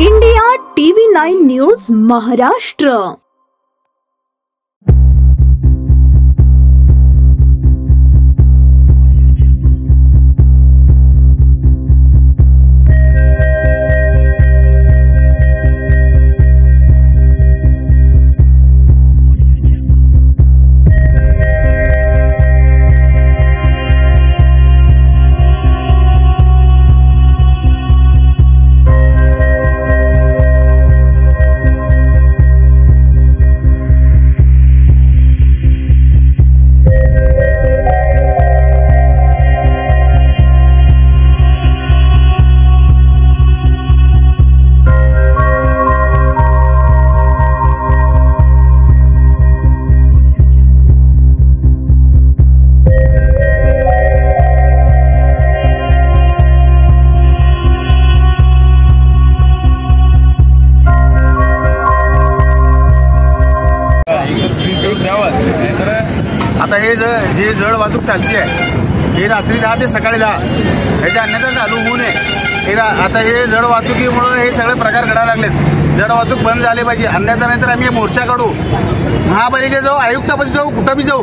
India TV 9 news Maharashtra. आता हे जे जड वाहतूक चालती आहे हे रात्री 10 ते सकाळी 10 ह्याच्या अन्यथा चालू होऊ नये। आता हे जड वाहतुकीमुळे हे सगळे प्रकार घडायला लागलेत। जड वाहतूक बंद झाली पाहिजे, अन्यथा नाहीतर आम्ही मोर्चा काढू, महापालिकेत जाऊ, आयुक्तापाशी जाऊ, कुठं बी जाऊ,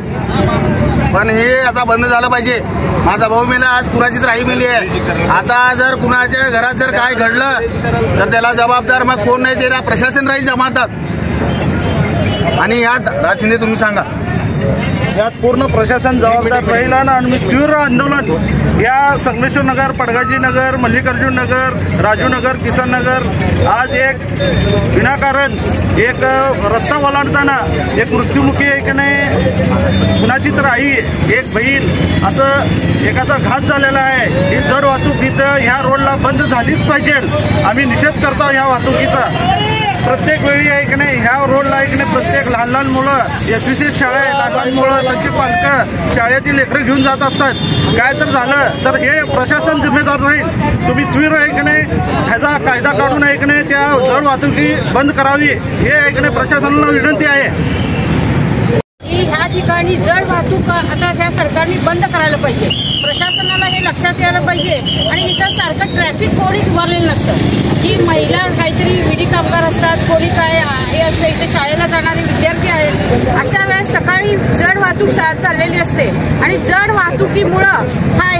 पण हे आता बंद झालं पाहिजे। माझा भाऊ मेला, आज कुणाची तर आई मेली आहे। आता जर कुणाच्या घरात जर काय घडलं तर त्याला जबाबदार मग कोण नाही, त्याला प्रशासन राहील जमातात। आणि यात राज शिंदे तुम्ही सांगा, यात पूर्ण प्रशासन जबाबदार राहील आणि तीव्र आंदोलन या संगमेश्वर नगर, पडगाजी नगर, मल्लिकार्जुन नगर, राजू नगर, किसन नगर आज एक विनाकारण एक रस्ता ओलांडताना एक मृत्युमुखी एक नाही कुणाची तर आई एक बहीण असं एकाचा घात झालेला आहे। ही जड वाहतूक इथं ह्या रोडला बंद झालीच पाहिजे। आम्ही निषेध करतो ह्या वाहतुकीचा। प्रत्येक वेळी आहे नाही ह्या रोडला आहे नाही प्रत्येक लहान लहान मुलं SVC शाळा आहे, लहान लहान मुलं त्यांचे पालक शाळेतील लेकरं घेऊन जात असतात। काय तर झालं तर हे प्रशासन जिम्मेदार राहील। तुम्ही तीव्र आहे की नाही ह्याचा कायदा काढून आहे की नाही त्या जड वाहतुकी बंद करावी, हे आहे की नाही प्रशासनाला विनंती आहे। ह्या ठिकाणी जड वाहतूक आता ह्या सरकारने बंद करायला पाहिजे। प्रशासनाला हे लक्षात यायला पाहिजे आणि इथं सारखं ट्रॅफिक कोणीच उभारलेलं नसतं की महिला काहीतरी विडी कामगार असतात, कोणी काय हे असतं, इथे शाळेला जाणारे विद्यार्थी आहेत। अशा वेळेस सकाळी जड वाहतूक चाललेली असते आणि जड वाहतुकीमुळं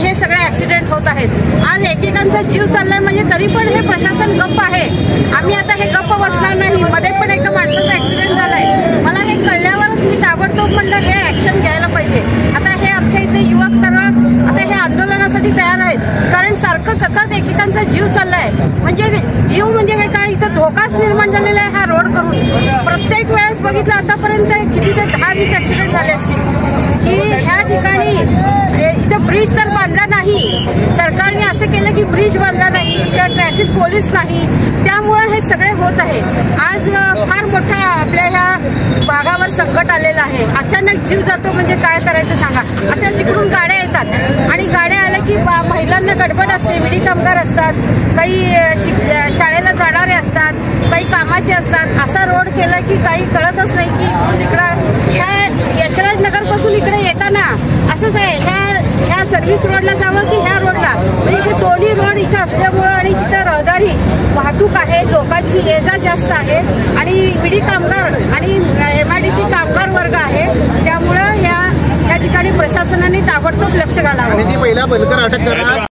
हे सगळे ऍक्सिडेंट होत आहेत। आज एकेकांचा जीव चाललाय म्हणजे तरी पण हे प्रशासन गप्प आहे। आम्ही आता हे गप्प बसणार नाही। मध्ये पण एका माणसाचा ऍक्सिडेंट झालाय, मला हे कळल्यावरच मी ताबडतोब म्हणलं हे ऍक्शन घ्यायला पाहिजे। आता हे आमच्या इथले युवक सर्व आता हे आंदोलनासाठी तयार आहेत, कारण सारखं सतत एकेकांचा जीव चाललाय। म्हणजे जीव म्हणजे हे काय इथं धोकाच निर्माण झालेला आहे हा रोड करून। प्रत्येक वेळेस बघितलं आतापर्यंत किती ते 10-20 ऍक्सिडेंट झाले असतील की ह्या ठिकाणी इथं ब्रिज तर बांधला नाही, सरकारने असं केलं की ब्रिज बांधला नाही, इथं ट्रॅफिक पोलीस नाही, त्यामुळे हे सगळे होत आहे। आज फार मोठा आपल्या ह्या भागावर संकट आलेलं आहे। अचानक जीव जातो म्हणजे काय करायचं सांगा। अशा तिकडून गाड्या येतात आणि गाड्या आल्या की महिलांना गडबड असते, विडी कामगार असतात, काही शाळेला जाणारे असतात, काही कामाचे असतात। असा रोड केला की काही कळतच नाही की इकडून इकडं ह्या यशराज नगर पासून इकडे येताना असंच आहे, ह्या सर्व्हिस रोडला जावं की ह्या रोडला, म्हणजे हे दोन्ही रोड इथं असल्यामुळं आणि तिथं रहदारी वाहतूक आहे, लोकांची ये-जा जास्त आहे आणि विडी कामगार आणि MIDC कामगार वर्ग आहे। त्यामुळं या ठिकाणी प्रशासनाने ताबडतोब लक्ष घालावं आणि ती पहिला बलकर अटक करा।